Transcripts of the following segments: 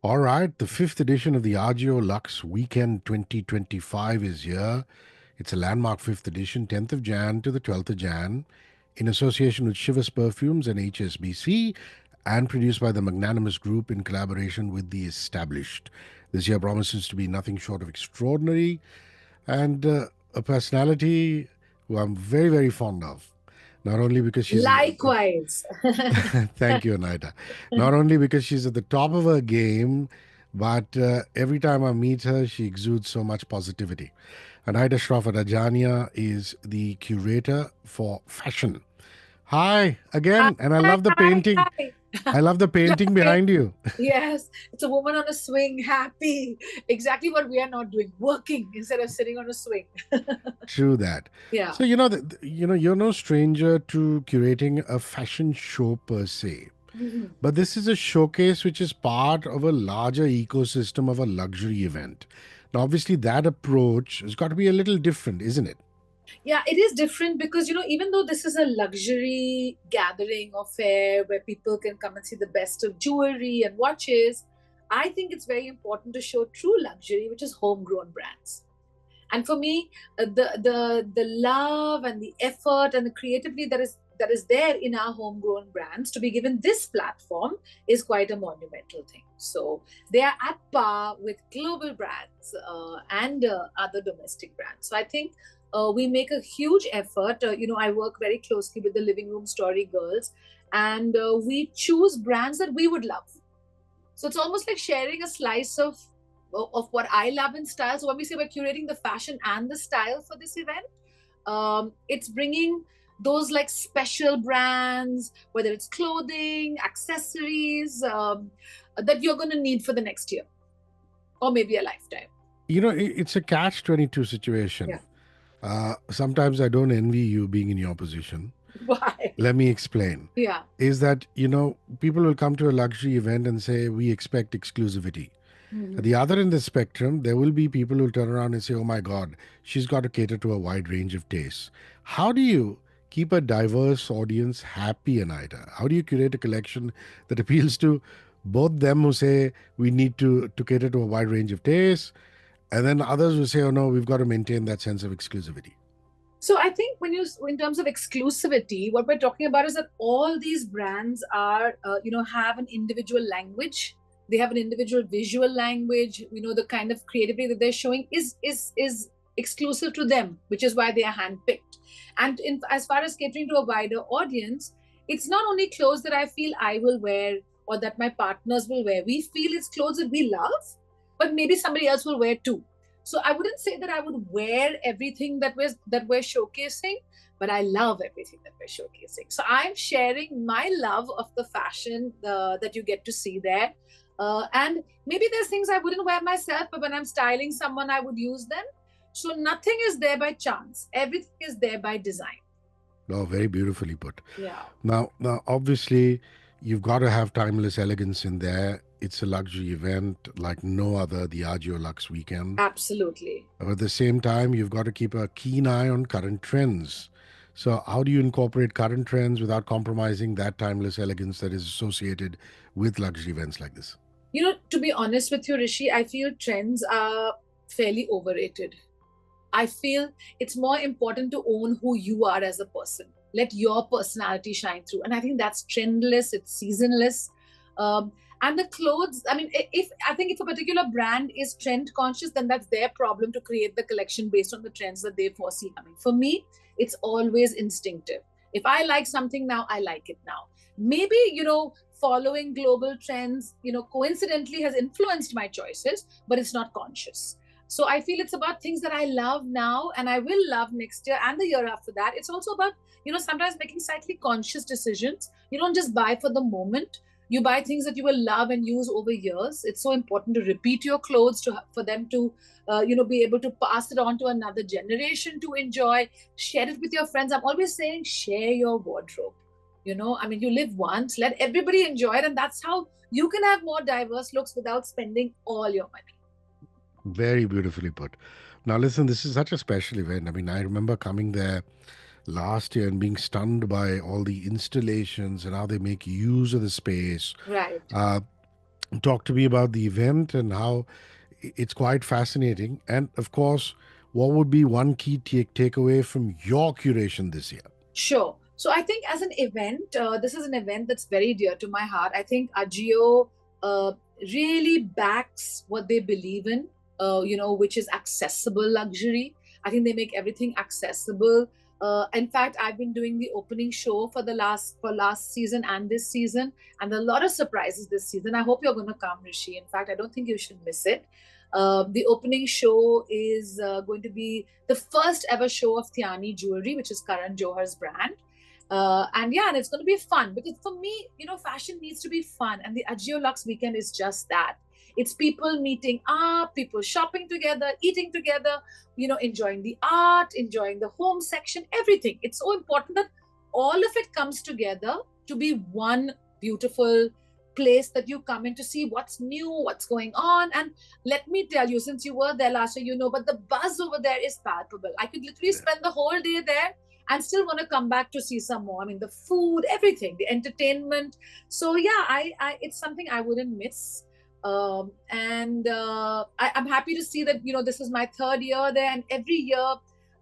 All right, the fifth edition of the Ajio Luxe Weekend 2025 is here. It's a landmark fifth edition, 10th of Jan to the 12th of Jan, in association with Shivas Perfumes and HSBC, and produced by the Magnanimous Group in collaboration with The Established. This year promises to be nothing short of extraordinary and a personality who I'm very, very fond of. Not only because she's Likewise. Thank you, Anaita. Not only because she's at the top of her game, but every time I meet her, she exudes so much positivity. Anaita Shroff Adajania is the curator for fashion. Hi Hi, again, and I hi, love the hi, painting. hi. I love the painting Okay. behind you. Yes, it's a woman on a swing, happy. Exactly what we are not doing, working instead of sitting on a swing. True that. Yeah. So you're no stranger to curating a fashion show per se. Mhm. But this is a showcase which is part of a larger ecosystem of a luxury event. Now, obviously, that approach has got to be a little different, isn't it? Yeah, it is different because, even though this is a luxury gathering or fair where people can come and see the best of jewelry and watches, I think it's very important to show true luxury, which is homegrown brands. And for me, the love and the effort and the creativity that is there in our homegrown brands to be given this platform is quite a monumental thing. So they are at par with global brands and other domestic brands. So I think we make a huge effort. I work very closely with the Living Room Story girls, and we choose brands that we would love. So it's almost like sharing a slice of what I love in style. So when we say we're curating the fashion and the style for this event, it's bringing those like special brands, whether it's clothing, accessories, that you're going to need for the next year or maybe a lifetime. It's a catch 22 situation. Yeah. Sometimes I don't envy you being in your position. Why? Let me explain. Yeah. Is that, people will come to a luxury event and say, we expect exclusivity. At Mm-hmm. the other end of the spectrum, there will be people who turn around and say, oh my God, she's got to cater to a wide range of tastes. How do you keep a diverse audience happy, Anaita? How do you curate a collection that appeals to both them who say we need to cater to a wide range of tastes, and then others who say, oh no, we've got to maintain that sense of exclusivity? So I think in terms of exclusivity, what we're talking about is that all these brands are, have an individual language. They have an individual visual language. The kind of creativity that they're showing is exclusive to them, which is why they are handpicked. And as far as catering to a wider audience, it's not only clothes that I feel I will wear or that my partners will wear. We feel it's clothes that we love, but maybe somebody else will wear too. So I wouldn't say that I would wear everything that we're showcasing, but I love everything that we're showcasing. So I'm sharing my love of the fashion that you get to see there. And maybe there's things I wouldn't wear myself, but when I'm styling someone, I would use them. So nothing is there by chance. Everything is there by design. No, very beautifully put. Yeah, Now, obviously, you've got to have timeless elegance in there. It's a luxury event like no other, the Ajio Luxe Weekend. absolutely. But at the same time, you've got to keep a keen eye on current trends. So, how do you incorporate current trends without compromising that timeless elegance that is associated with luxury events like this? To be honest with you, Rishi, I feel trends are fairly overrated. I feel it's more important to own who you are as a person. Let your personality shine through. And I think that's trendless, it's seasonless. And the clothes, I mean, if I think if a particular brand is trend conscious, then that's their problem to create the collection based on the trends that they foresee coming. For me, it's always instinctive. If I like something now, I like it now. Maybe, following global trends, coincidentally has influenced my choices, but it's not conscious. So I feel it's about things that I love now and I will love next year and the year after that. It's also about, sometimes making slightly conscious decisions. You don't just buy for the moment. You buy things that you will love and use over years. It's so important to repeat your clothes for them to, be able to pass it on to another generation to enjoy. Share it with your friends. I'm always saying, share your wardrobe. I mean, you live once. Let everybody enjoy it, and that's how you can have more diverse looks without spending all your money. Very beautifully put. Now, listen, this is such a special event. I mean, I remember coming there last year and being stunned by all the installations and how they make use of the space. Right. Uh, talk to me about the event and how it's quite fascinating. And of course, what would be one key takeaway from your curation this year? Sure. So I think as an event, this is an event that's very dear to my heart. I think Ajio uh, really backs what they believe in, which is accessible luxury. I think they make everything accessible. In fact, I've been doing the opening show for last season and this season, and there are a lot of surprises this season. I hope you're going to come, Rishi. In fact, I don't think you should miss it. The opening show is going to be the first ever show of Thiani Jewelry, which is Karan Johar's brand. And it's going to be fun because for me, fashion needs to be fun. And the Ajio Luxe weekend is just that. It's people meeting up, people shopping together, eating together, enjoying the art, enjoying the home section, everything. It's so important that all of it comes together to be one beautiful place that you come in to see what's new, what's going on. And let me tell you, since you were there last year, but the buzz over there is palpable. I could literally spend the whole day there and still want to come back to see some more. I mean, the food, everything, the entertainment. So yeah, it's something I wouldn't miss. I'm happy to see that this is my third year there, and every year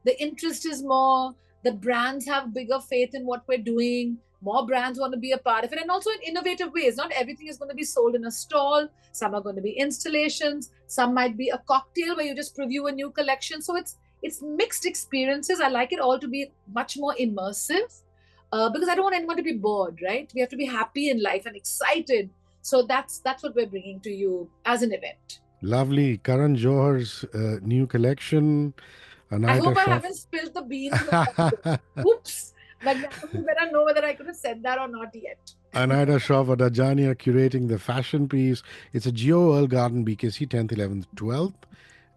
the interest is more. The brands have bigger faith in what we're doing. More brands want to be a part of it, and also in innovative ways. Not everything is going to be sold in a stall. Some are going to be installations. Some might be a cocktail where you just preview a new collection. So it's mixed experiences. I like it all to be much more immersive because I don't want anyone to be bored. Right? We have to be happy in life and excited. So that's what we're bringing to you as an event. Lovely. Karan Johar's new collection, I Anaita hope I Shroff. haven't spilled the beans. Oops. Magnanimous, you better know whether I could have said that or not yet. Anaita Shroff Adajania curating the fashion piece. It's a Geo Earl Garden BKC 10th, 11th, 12th.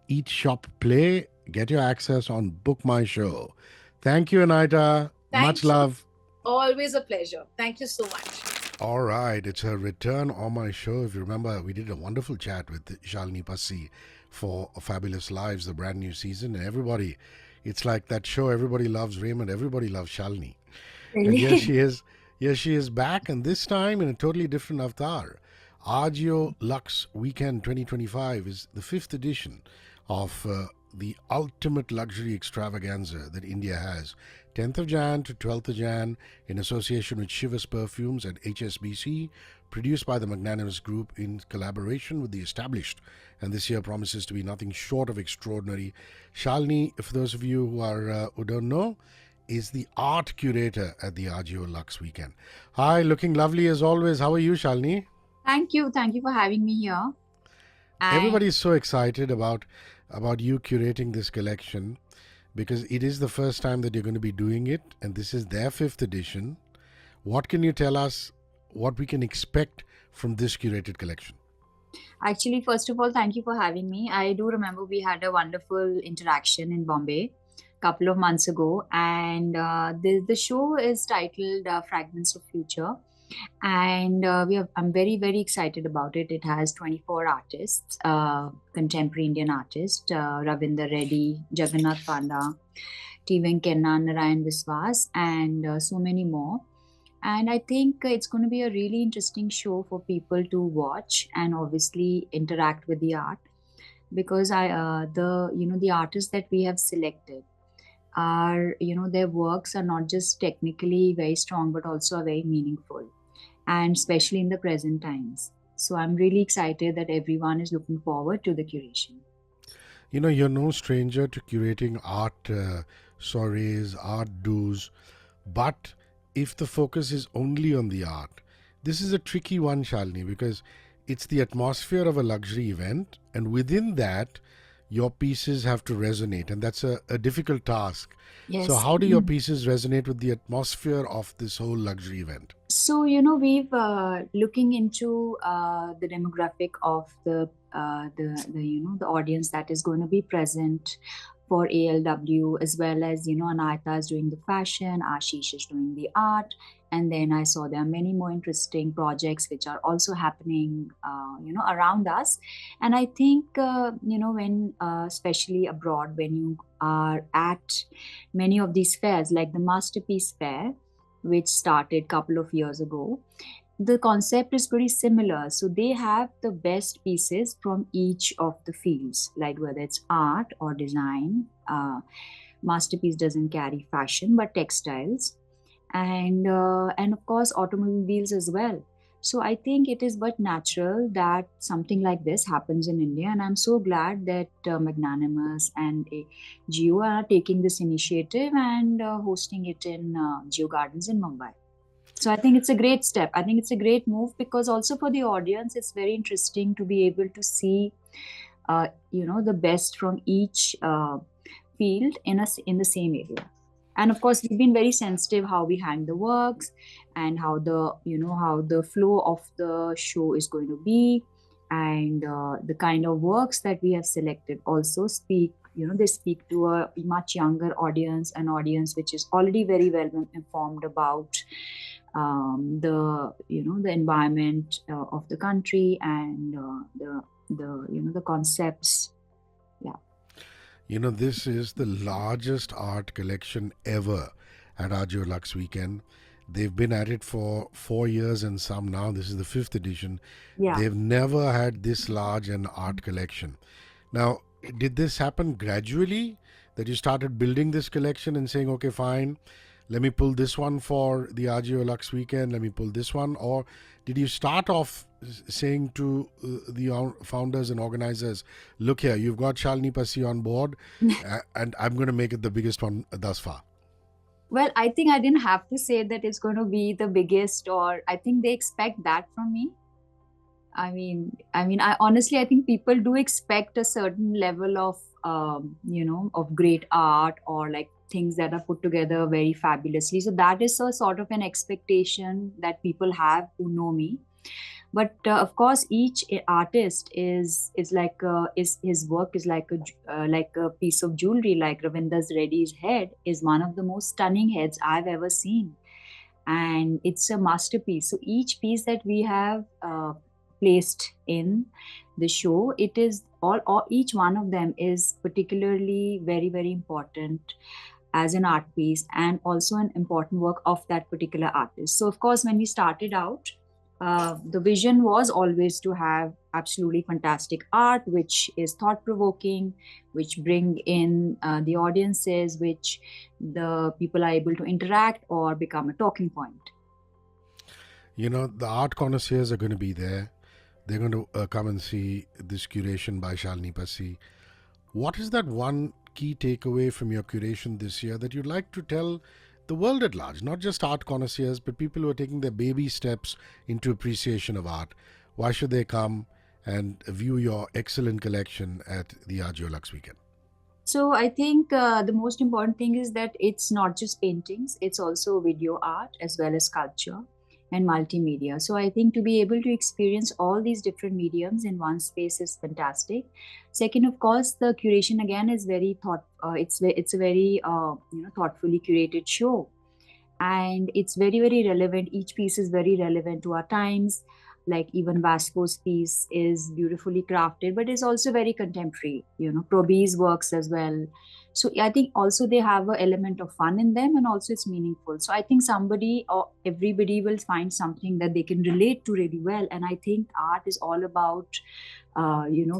Eat, shop, play. Get your access on Book My Show. Thank you, Anaita. Much Thank you. love. Always a pleasure. Thank you so much. All right, it's a return on my show. If you remember, we did a wonderful chat with Shalini Passi for Fabulous Lives, the brand new season. And everybody, it's like that show, everybody loves Raymond, everybody loves Shalini. And here Really? she is. Here she is back, and this time in a totally different avatar. Ajio Luxe Wkend 2025 is the fifth edition of the ultimate luxury extravaganza that India has. 10th of Jan to 12th of Jan in association with Shivas Perfumes and HSBC, produced by the Magnanimous Group in collaboration with the established, and this year promises to be nothing short of extraordinary. Shalini, for those of you who don't know, is the art curator at the Ajio Luxe Wkend. Hi, looking lovely as always. How are you, Shalini? Thank you. Thank you for having me here. And Everybody is so excited about you curating this collection because it is the first time that you're going to be doing it, and this is their fifth edition. What can you tell us what we can expect from this curated collection? actually, first of all, thank you for having me. I do remember we had a wonderful interaction in Bombay a couple of months ago, and the show is titled Fragments of Future. And I'm very, very excited about it. It has 24 artists, contemporary Indian artists, Ravinder Reddy, Jagannath Panda, T. Venkana, Narayan Viswas, and so many more. And I think it's going to be a really interesting show for people to watch and obviously interact with the art, because the artists that we have selected are, their works are not just technically very strong but also are very meaningful, and especially in the present times. So I'm really excited that everyone is looking forward to the curation. You know, you're no stranger to curating art soirees, art do's, but if the focus is only on the art, this is a tricky one, Shalini, because it's the atmosphere of a luxury event, and within that, your pieces have to resonate, and that's a difficult task. So, Yes. how do your pieces resonate with the atmosphere of this whole luxury event? So, we've looking into the demographic of the audience that is going to be present for ALW, as well as, Anaita is doing the fashion, Ashiesh is doing the art. And then I saw there are many more interesting projects which are also happening, around us. And I think, when, especially abroad, when you are at many of these fairs, like the Masterpiece Fair, which started a couple of years ago, the concept is pretty similar. So they have the best pieces from each of the fields, like whether it's art or design. Masterpiece doesn't carry fashion, but textiles, and of course automobiles as well. So I think it is but natural that something like this happens in India, and I'm so glad that Magnanimous and Geo are taking this initiative and hosting it in Geo Gardens in Mumbai. So I think it's a great step. I think it's a great move, because also for the audience, it's very interesting to be able to see, the best from each field in the same area. And of course, we've been very sensitive how we hang the works, and how the flow of the show is going to be, and the kind of works that we have selected also they speak to a much younger audience, an audience which is already very well informed about the environment of the country, and the concepts. Yeah. This is the largest art collection ever at Ajio Luxe Wkend. They've been at it for 4 years and some now. This is the 5th edition. Yeah. They've never had this large an art collection. Now, did this happen gradually, that you started building this collection and saying, okay, fine, let me pull this one for the Ajio Luxe Wkend, let me pull this one? Or did you start off saying to the founders and organizers, look here, you've got Shalini Passi on board and I'm going to make it the biggest one thus far? Well, I think I didn't have to say that it's going to be the biggest, or I think they expect that from me. I honestly, I think people do expect a certain level of, of great art, or like things that are put together very fabulously. So that is a sort of an expectation that people have who know me. But of course, each artist is like his work is like a piece of jewelry. Like Ravinder's Reddy's head is one of the most stunning heads I've ever seen, and it's a masterpiece. So each piece that we have placed in the show, it is each one of them is particularly very, very important as an art piece, and also an important work of that particular artist. So of course, when we started out, the vision was always to have absolutely fantastic art, which is thought-provoking, which bring in the audiences, which the people are able to interact or become a talking point. The art connoisseurs are going to be there. They're going to come and see this curation by Shalini Passi. What is that one key takeaway from your curation this year that you'd like to tell the world at large, not just art connoisseurs, but people who are taking their baby steps into appreciation of art? Why should they come and view your excellent collection at the Ajio Luxe Wkend? So I think the most important thing is that it's not just paintings, it's also video art as well as sculpture and multimedia. So I think to be able to experience all these different mediums in one space is fantastic. Second, of course, the curation again is very it's a very thoughtfully curated show, and it's very, very relevant. Each piece is very relevant to our times. Like even Vasco's piece is beautifully crafted, but is also very contemporary. Proby's works as well. So I think also they have an element of fun in them, and also it's meaningful. So I think somebody or everybody will find something that they can relate to really well. And I think art is all about,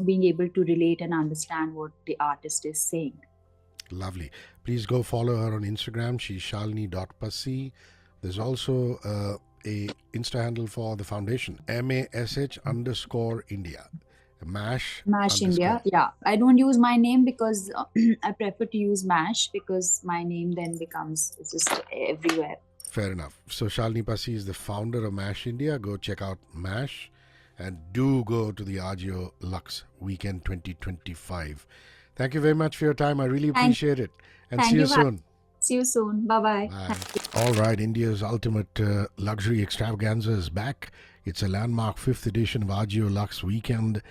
being able to relate and understand what the artist is saying. Lovely. Please go follow her on Instagram. She's shalini.passi. There's also a Insta handle for the foundation, MASH_India. MASH India. Yeah, I don't use my name because I prefer to use MASH, because my name then becomes just everywhere. Fair enough. So Shalini Passi is the founder of MASH India. Go check out MASH, and do go to the Ajio Luxe Wkend 2025. Thank you very much for your time. I really appreciate it. And see you soon. See you soon. Bye-bye. Bye. All right, India's ultimate luxury extravaganza is back. It's a landmark 5th edition of Ajio Luxe Wkend,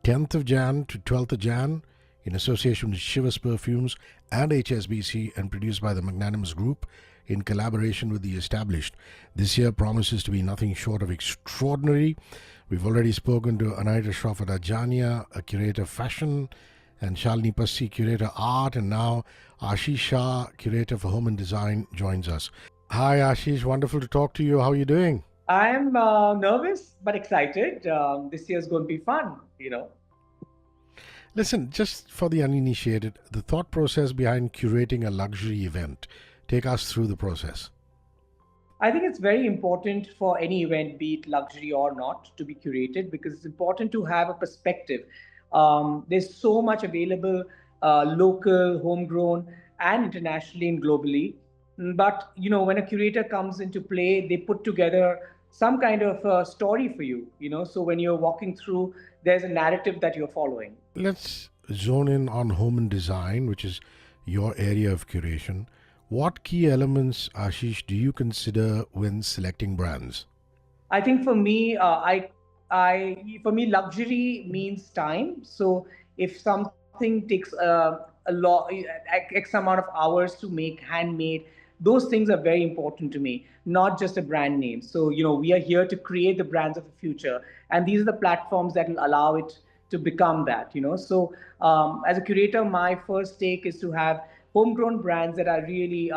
10th of Jan to 12th of Jan, in association with Shivas Perfumes and HSBC, and produced by the Magnanimous Group in collaboration with The Established. This year promises to be nothing short of extraordinary. We've already spoken to Anaita Shroff Adajania, a curator fashion, and Shalini Passi, curator art, and now Ashiesh Shah, curator for home and design, joins us. Hi Ashish, wonderful to talk to you. How are you doing? I'm nervous but excited. This year's going to be fun. Listen, just for the uninitiated, the thought process behind curating a luxury event. Take us through the process. I think it's very important for any event, be it luxury or not, to be curated because it's important to have a perspective. There's so much available, local, homegrown, and internationally and globally. But when a curator comes into play, they put together some kind of story for you. So when you're walking through, there's a narrative that you're following. Let's zone in on home and design, which is your area of curation. What key elements, Ashish, do you consider when selecting brands? I think for me, for me, luxury means time. So if something takes a lot, X amount of hours to make, handmade, those things are very important to me. Not just a brand name. So we are here to create the brands of the future, and these are the platforms that will allow it to become that. So as a curator, my first take is to have homegrown brands that are really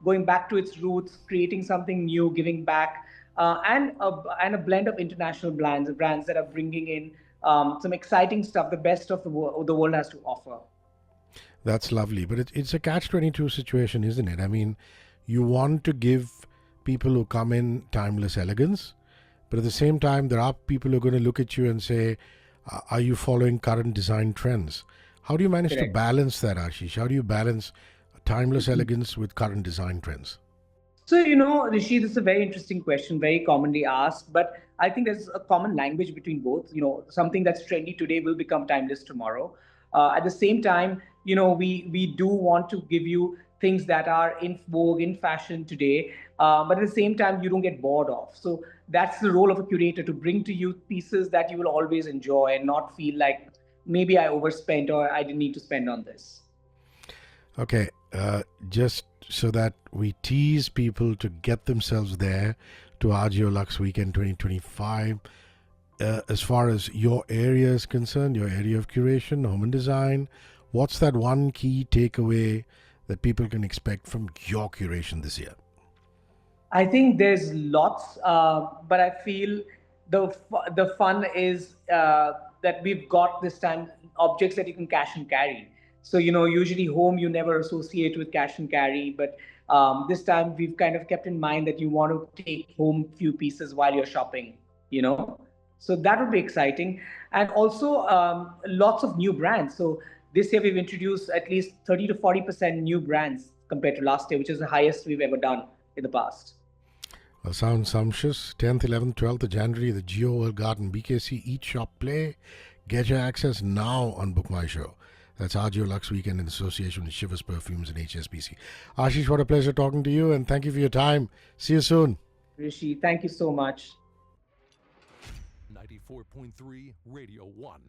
going back to its roots, creating something new, giving back, and a blend of international brands that are bringing in some exciting stuff, the best of the world has to offer. That's lovely, but it's a catch-22 situation, isn't it? I mean, you want to give people who come in timeless elegance, but at the same time, there are people who are going to look at you and say, are you following current design trends? How do you manage to Correct. balance that, Ashish? How do you balance timeless elegance with current design trends? So, Rishi, this is a very interesting question, very commonly asked, but I think there's a common language between both. Something that's trendy today will become timeless tomorrow. At the same time, we do want to give you things that are in vogue, in fashion today, but at the same time, you don't get bored of. So that's the role of a curator, to bring to you pieces that you will always enjoy and not feel like maybe I overspent or I didn't need to spend on this. Okay, just so that we tease people to get themselves there to Ajio Luxe Weekend 2025. As far as your area is concerned, your area of curation, home and design, what's that one key takeaway that people can expect from your curation this year? I think there's lots, but I feel the fun is that we've got this time objects that you can cash and carry. So usually home you never associate with cash and carry, but this time we've kind of kept in mind that you want to take home few pieces while you're shopping. You know, so that would be exciting, and also lots of new brands. So this year we've introduced at least 30 to 40% new brands compared to last year, which is the highest we've ever done in the past. Sounds sumptuous. 10th, 11th, 12th of January, the Geo World Garden, BKC, Eat, Shop, Play. Get your access now on Book My Show. That's Ajio Luxe Weekend in association with Shivers Perfumes and HSBC. Ashish, what a pleasure talking to you, and thank you for your time. See you soon. Rishi, thank you so much. 94.3 Radio 1.